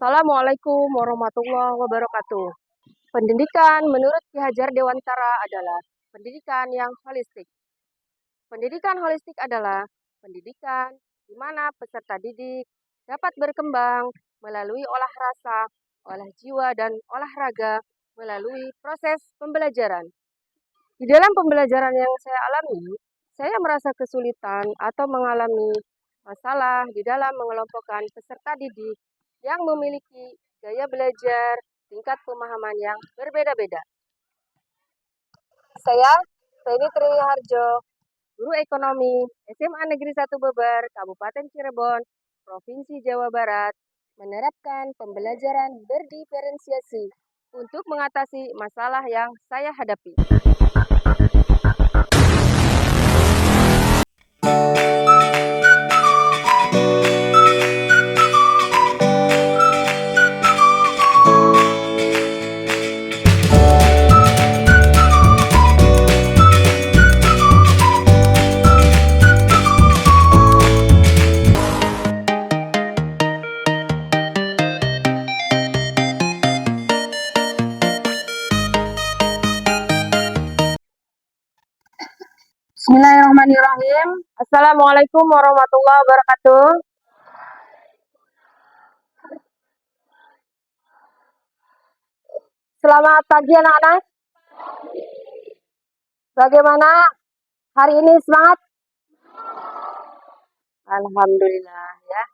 Assalamualaikum warahmatullahi wabarakatuh. Pendidikan menurut Ki Hajar Dewantara adalah pendidikan yang holistik. Pendidikan holistik adalah pendidikan di mana peserta didik dapat berkembang melalui olah rasa, olah jiwa, dan olahraga melalui proses pembelajaran. Di dalam pembelajaran yang saya alami, saya merasa kesulitan atau mengalami masalah di dalam mengelompokkan peserta didik yang memiliki gaya belajar, tingkat pemahaman yang berbeda-beda. Saya, Feni Triharjo, guru ekonomi SMA Negeri 1 Beber, Kabupaten Cirebon, Provinsi Jawa Barat, menerapkan pembelajaran berdiferensiasi untuk mengatasi masalah yang saya hadapi. Bismillahirrahmanirrahim. Assalamualaikum warahmatullahi wabarakatuh. Selamat pagi anak-anak. Bagaimana hari ini, semangat? Alhamdulillah ya.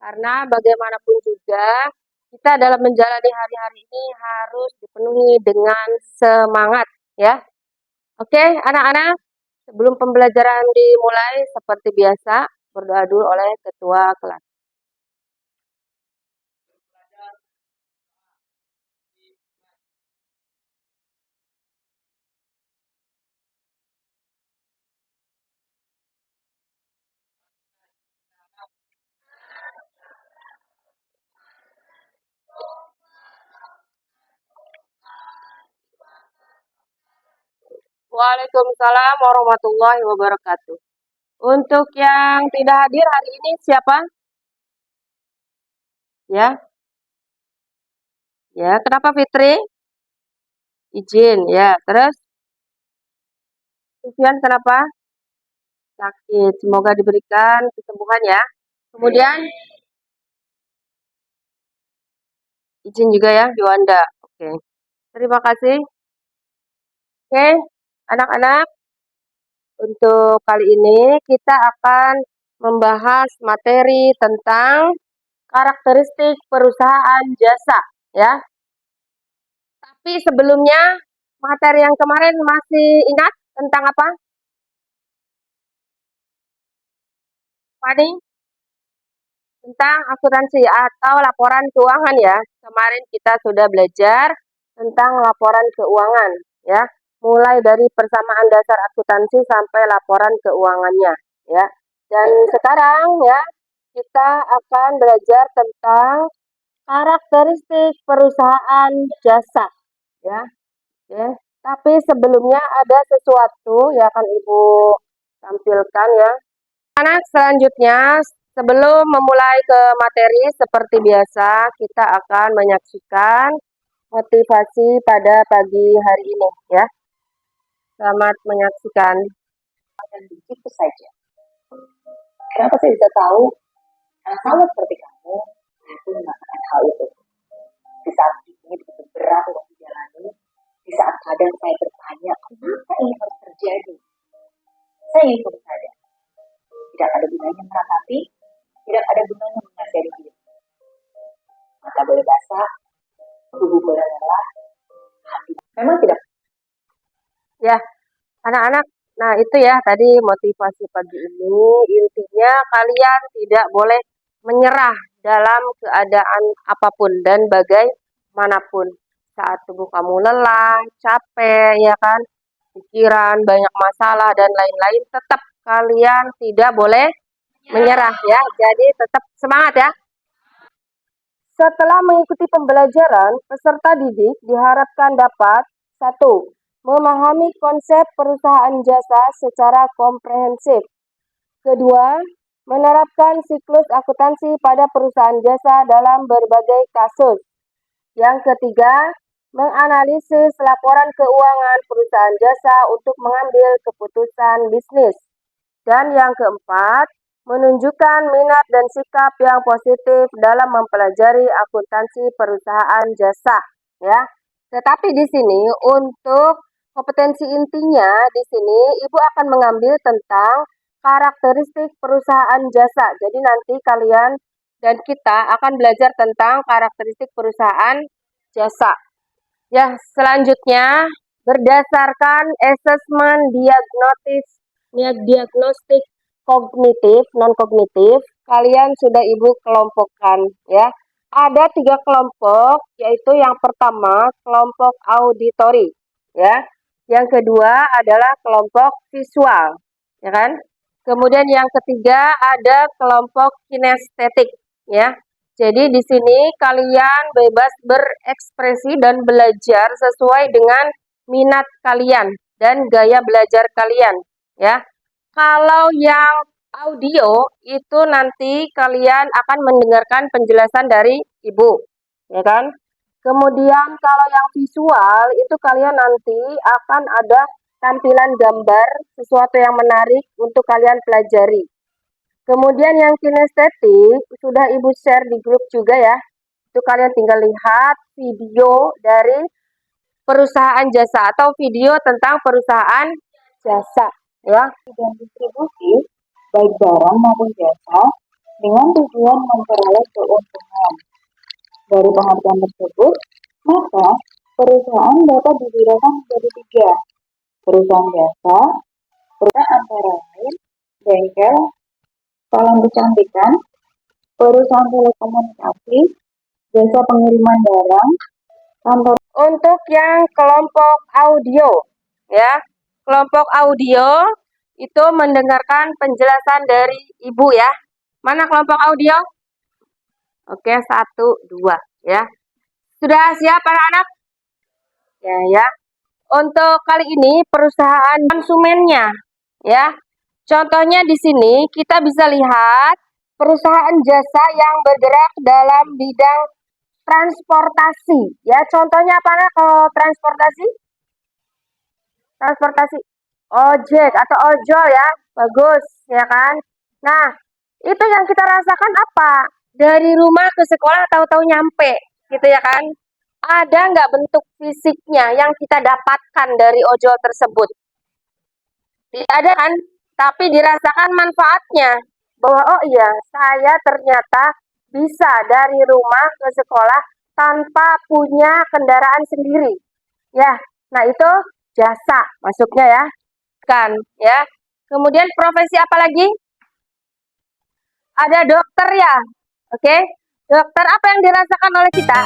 Karena bagaimanapun juga kita dalam menjalani hari-hari ini harus dipenuhi dengan semangat ya. Oke, anak-anak. Sebelum pembelajaran dimulai, seperti biasa, berdoa dulu oleh ketua kelas. Waalaikumsalam warahmatullahi wabarakatuh. Untuk yang tidak hadir hari ini siapa? Ya. Ya, kenapa Fitri? Izin, ya. Terus? Sufyan kenapa? Sakit. Semoga diberikan kesembuhan ya. Kemudian izin juga ya, Juanda. Oke. Terima kasih. Oke, anak-anak. Untuk kali ini kita akan membahas materi tentang karakteristik perusahaan jasa ya. Tapi sebelumnya, materi yang kemarin masih ingat tentang apa? Fani? Tentang akuntansi atau laporan keuangan ya. Kemarin kita sudah belajar tentang laporan keuangan ya. Mulai dari persamaan dasar akuntansi sampai laporan keuangannya ya. Dan sekarang ya kita akan belajar tentang karakteristik perusahaan jasa ya. Ya. Tapi sebelumnya ada sesuatu yang akan Ibu tampilkan ya. Anak selanjutnya, sebelum memulai ke materi seperti biasa, kita akan menyaksikan motivasi pada pagi hari ini ya. Selamat menyaksikan. Dan begitu saja. Kenapa saya bisa tahu? Karena sama seperti kamu, saya pun merasakan hal itu. Di saat ini begitu berat untuk dijalani, di saat kadang saya bertanya, kenapa ini harus terjadi? Saya ingin putus saja. Tidak ada gunanya meratapi, tidak ada gunanya mengasihani diri. Mata boleh basah, tubuh boleh lelah, hati memang tidak. Ya, anak-anak, nah itu ya tadi motivasi pagi ini. Intinya kalian tidak boleh menyerah dalam keadaan apapun dan bagaimanapun. Saat tubuh kamu lelah, capek, ya kan, pikiran, banyak masalah, dan lain-lain, tetap kalian tidak boleh menyerah ya. Jadi tetap semangat ya. Setelah mengikuti pembelajaran, peserta didik diharapkan dapat 1. Memahami konsep perusahaan jasa secara komprehensif. Kedua, menerapkan siklus akuntansi pada perusahaan jasa dalam berbagai kasus. Yang ketiga, menganalisis laporan keuangan perusahaan jasa untuk mengambil keputusan bisnis. Dan yang keempat, menunjukkan minat dan sikap yang positif dalam mempelajari akuntansi perusahaan jasa, ya. Tetapi di sini untuk kompetensi intinya di sini Ibu akan mengambil tentang karakteristik perusahaan jasa. Jadi nanti kalian dan kita akan belajar tentang karakteristik perusahaan jasa. Ya, selanjutnya berdasarkan asesmen diagnostik kognitif, non-kognitif, kalian sudah Ibu kelompokkan ya. Ada 3 kelompok, yaitu yang pertama kelompok auditori ya. Yang kedua adalah kelompok visual, ya kan? Kemudian yang ketiga ada kelompok kinestetik ya. Jadi di sini kalian bebas berekspresi dan belajar sesuai dengan minat kalian dan gaya belajar kalian ya. Kalau yang audio itu nanti kalian akan mendengarkan penjelasan dari Ibu, ya kan? Kemudian kalau yang visual itu kalian nanti akan ada tampilan gambar sesuatu yang menarik untuk kalian pelajari. Kemudian yang kinestetik sudah Ibu share di grup juga ya. Itu kalian tinggal lihat video dari perusahaan jasa atau video tentang perusahaan jasa ya. Dan distribusi baik barang maupun jasa dengan tujuan memperoleh keuntungan. Dari pengertian tersebut, maka perusahaan dapat dibedakan menjadi 3. Perusahaan jasa, perusahaan antara lain, bengkel, salon kecantikan, perusahaan telekomunikasi, jasa pengiriman barang, kantor. Untuk yang kelompok audio ya, kelompok audio itu mendengarkan penjelasan dari Ibu ya. Mana kelompok audio? Oke, 1, 2 ya. Sudah siap anak-anak? Ya. Untuk kali ini perusahaan konsumennya ya. Contohnya di sini kita bisa lihat perusahaan jasa yang bergerak dalam bidang transportasi ya. Contohnya apa nak kalau transportasi? Transportasi ojek atau ojol ya. Bagus ya kan? Nah, itu yang kita rasakan apa? Dari rumah ke sekolah tahu-tahu nyampe gitu ya kan? Ada nggak bentuk fisiknya yang kita dapatkan dari ojol tersebut? Tidak ada kan? Tapi dirasakan manfaatnya. Bahwa oh iya, saya ternyata bisa dari rumah ke sekolah tanpa punya kendaraan sendiri. Ya, nah itu jasa masuknya ya. Kan, ya. Kemudian profesi apa lagi? Ada dokter ya. Oke. Dokter apa yang dirasakan oleh kita?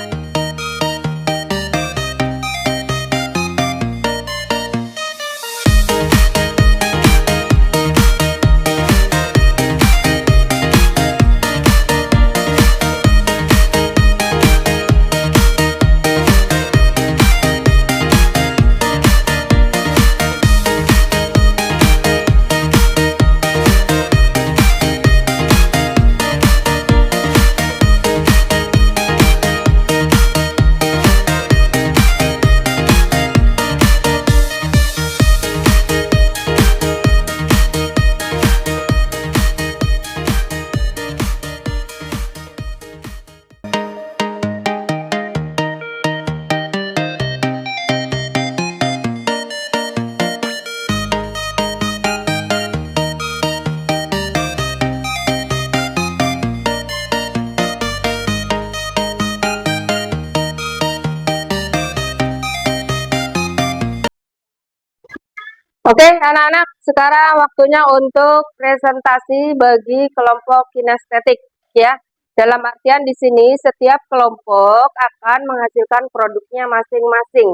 Oke, anak-anak, sekarang waktunya untuk presentasi bagi kelompok kinestetik ya. Dalam artian di sini setiap kelompok akan menghasilkan produknya masing-masing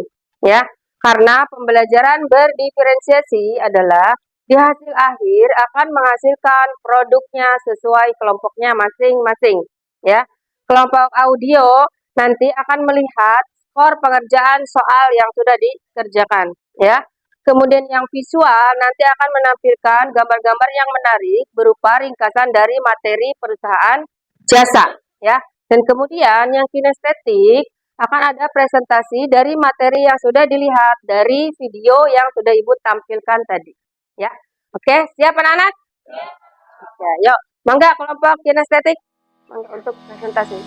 ya. Karena pembelajaran berdiferensiasi adalah di hasil akhir akan menghasilkan produknya sesuai kelompoknya masing-masing ya. Kelompok audio nanti akan melihat skor pengerjaan soal yang sudah dikerjakan ya. Kemudian yang visual nanti akan menampilkan gambar-gambar yang menarik berupa ringkasan dari materi perusahaan jasa, ya. Dan kemudian yang kinestetik akan ada presentasi dari materi yang sudah dilihat dari video yang sudah Ibu tampilkan tadi, ya. Oke, siap anak-anak? Ya, yuk. Mangga kelompok kinestetik untuk presentasi.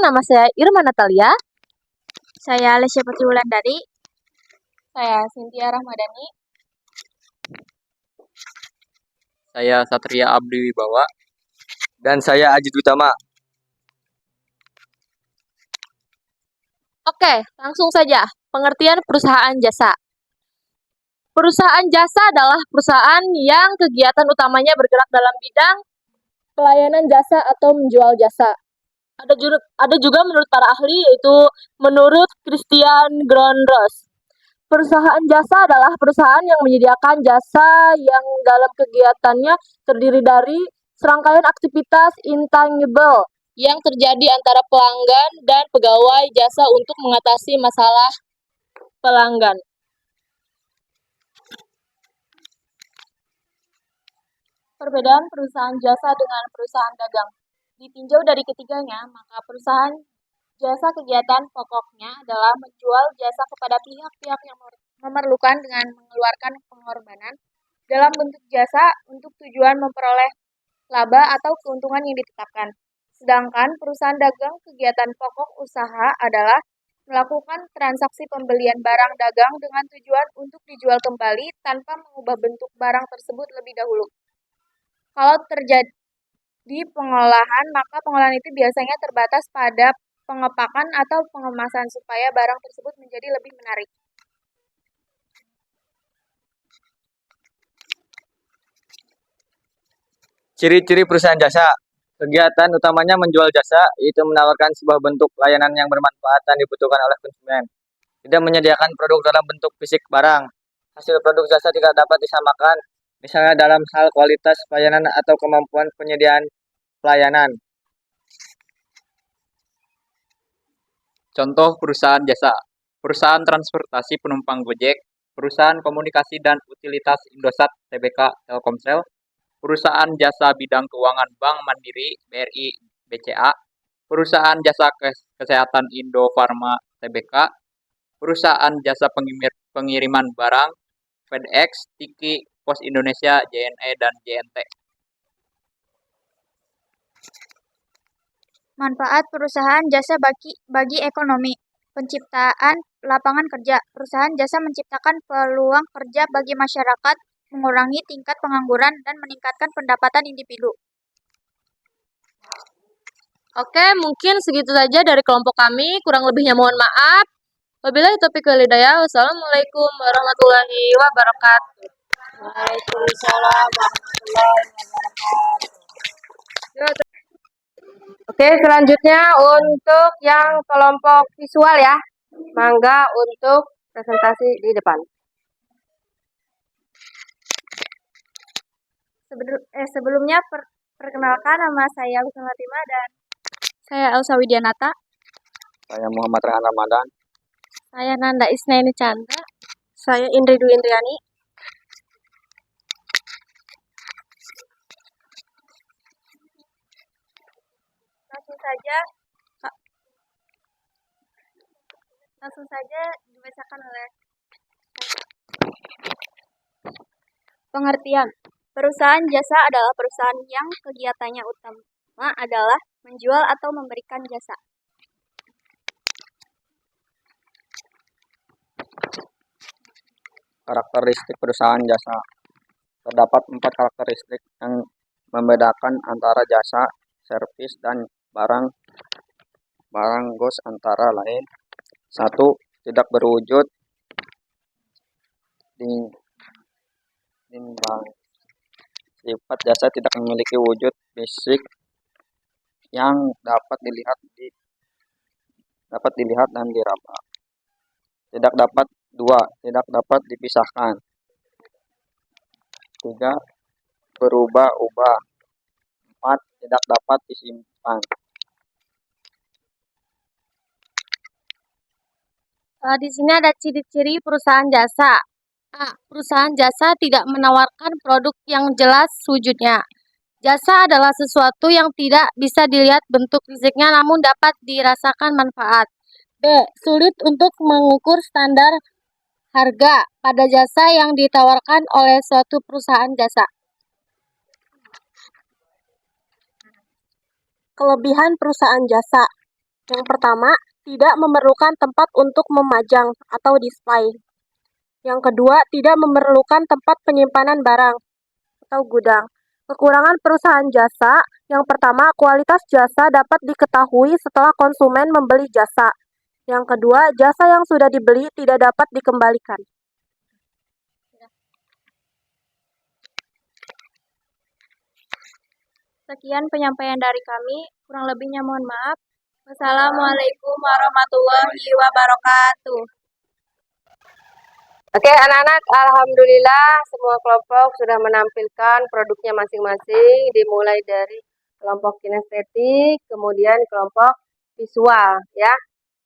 Nama saya Irma Natalia. Saya Alesya Putri Wulandari. Saya Cynthia Rahmadani. Saya Satria Abdi Wibawa. Dan saya Ajit Utama. Oke, langsung saja. Pengertian perusahaan jasa. Perusahaan jasa adalah perusahaan yang kegiatan utamanya bergerak dalam bidang pelayanan jasa atau menjual jasa. Ada juga menurut para ahli, yaitu menurut Christian Grundros. Perusahaan jasa adalah perusahaan yang menyediakan jasa yang dalam kegiatannya terdiri dari serangkaian aktivitas intangible yang terjadi antara pelanggan dan pegawai jasa untuk mengatasi masalah pelanggan. Perbedaan perusahaan jasa dengan perusahaan dagang. Ditinjau dari ketiganya, maka perusahaan jasa kegiatan pokoknya adalah menjual jasa kepada pihak-pihak yang memerlukan dengan mengeluarkan pengorbanan dalam bentuk jasa untuk tujuan memperoleh laba atau keuntungan yang ditetapkan. Sedangkan perusahaan dagang kegiatan pokok usaha adalah melakukan transaksi pembelian barang dagang dengan tujuan untuk dijual kembali tanpa mengubah bentuk barang tersebut lebih dahulu. Kalau terjadi pengolahan, maka pengolahan itu biasanya terbatas pada pengepakan atau pengemasan supaya barang tersebut menjadi lebih menarik. Ciri-ciri perusahaan jasa. Kegiatan utamanya menjual jasa, yaitu menawarkan sebuah bentuk layanan yang bermanfaat dan dibutuhkan oleh konsumen. Tidak menyediakan produk dalam bentuk fisik barang. Hasil produk jasa tidak dapat disamakan, misalnya dalam hal kualitas pelayanan atau kemampuan penyediaan pelayanan. Contoh perusahaan jasa: perusahaan transportasi penumpang Gojek, perusahaan komunikasi dan utilitas Indosat Tbk Telkomsel, perusahaan jasa bidang keuangan Bank Mandiri BRI BCA, perusahaan jasa kesehatan Indofarma Tbk, perusahaan jasa pengiriman barang FedEx, Tiki, Pos Indonesia, JNE, dan JNT. Manfaat perusahaan jasa bagi ekonomi. Penciptaan lapangan kerja. Perusahaan jasa menciptakan peluang kerja bagi masyarakat, mengurangi tingkat pengangguran, dan meningkatkan pendapatan individu. Oke, mungkin segitu saja dari kelompok kami. Kurang lebihnya mohon maaf. Wabillahi taufiq wal hidayah. Wassalamualaikum warahmatullahi wabarakatuh. Waalaikumsalam warahmatullahi wabarakatuh. Oke, selanjutnya untuk yang kelompok visual ya. Mangga untuk presentasi di depan. Sebelumnya perkenalkan, nama saya Luka Fatima dan saya Elsa Widianata. Saya Muhammad Rehan Ramadan. Saya Nanda Isnaini Chandra. Saya Indri Dwi Indriani. Langsung saja dibacakan oleh pengertian. Perusahaan jasa adalah perusahaan yang kegiatannya utama adalah menjual atau memberikan jasa. Karakteristik perusahaan jasa. Terdapat 4 karakteristik yang membedakan antara jasa, servis, dan barang goes antara lain. 1. Tidak berwujud timbang. Sifat jasa tidak memiliki wujud fisik yang dapat dilihat dan diraba. Tidak dapat dipisahkan. 3. Berubah-ubah. 4. Tidak dapat disimpan. Di sini ada ciri-ciri perusahaan jasa. A. Perusahaan jasa tidak menawarkan produk yang jelas wujudnya. Jasa adalah sesuatu yang tidak bisa dilihat bentuk fisiknya namun dapat dirasakan manfaat. B. Sulit untuk mengukur standar harga pada jasa yang ditawarkan oleh suatu perusahaan jasa. Kelebihan perusahaan jasa. Yang pertama, tidak memerlukan tempat untuk memajang atau display. Yang kedua, tidak memerlukan tempat penyimpanan barang atau gudang. Kekurangan perusahaan jasa. Yang pertama, kualitas jasa dapat diketahui setelah konsumen membeli jasa. Yang kedua, jasa yang sudah dibeli tidak dapat dikembalikan. Sekian penyampaian dari kami, kurang lebihnya mohon maaf. Wassalamualaikum warahmatullahi wabarakatuh. Oke anak-anak, alhamdulillah semua kelompok sudah menampilkan produknya masing-masing, dimulai dari kelompok kinestetik, kemudian kelompok visual ya.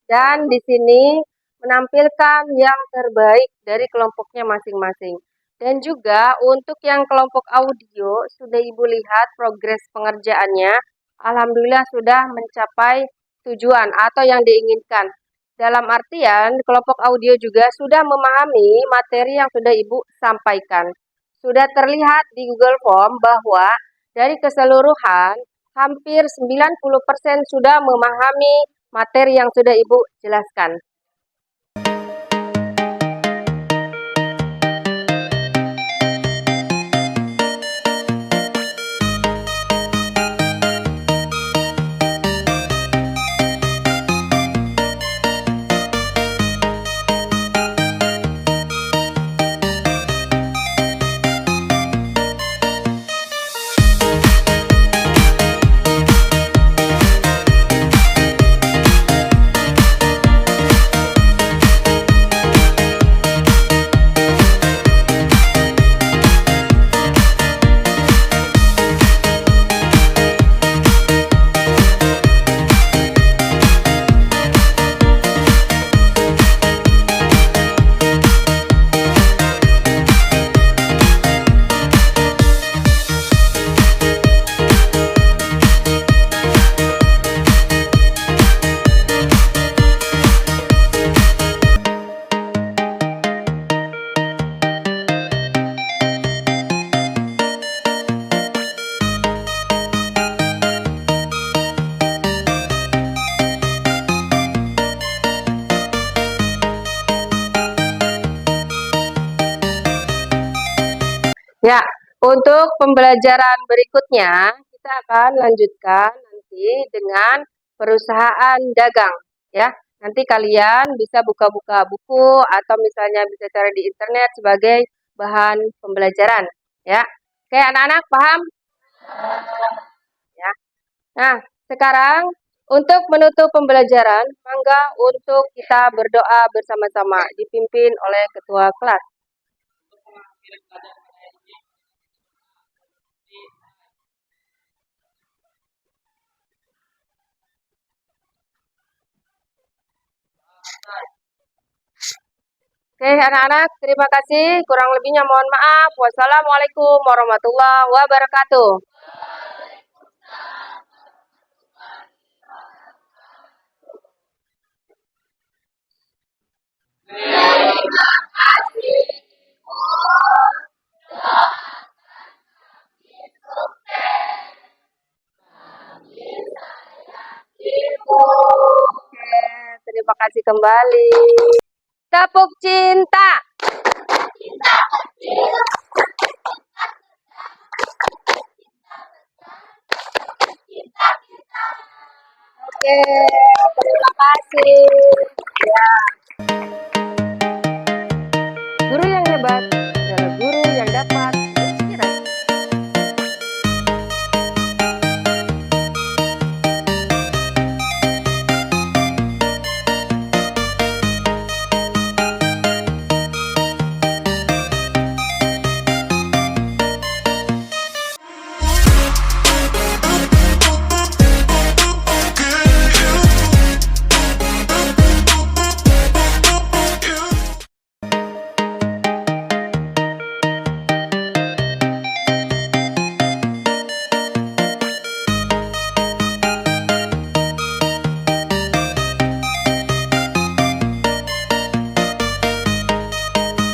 Dan di sini menampilkan yang terbaik dari kelompoknya masing-masing. Dan juga untuk yang kelompok audio, sudah Ibu lihat progres pengerjaannya, alhamdulillah sudah mencapai tujuan atau yang diinginkan. Dalam artian, kelompok audio juga sudah memahami materi yang sudah Ibu sampaikan. Sudah terlihat di Google Form bahwa dari keseluruhan, hampir 90% sudah memahami materi yang sudah Ibu jelaskan. Ya, untuk pembelajaran berikutnya, kita akan lanjutkan nanti dengan perusahaan dagang. Ya, nanti kalian bisa buka-buka buku atau misalnya bisa cari di internet sebagai bahan pembelajaran. Ya, oke anak-anak paham? Ya. Nah, sekarang untuk menutup pembelajaran, mangga untuk kita berdoa bersama-sama dipimpin oleh ketua kelas. Oke, anak-anak, terima kasih. Kurang lebihnya mohon maaf. Wassalamualaikum warahmatullahi wabarakatuh. Oke, terima kasih kembali. Tepuk cinta. Oke, terima kasih.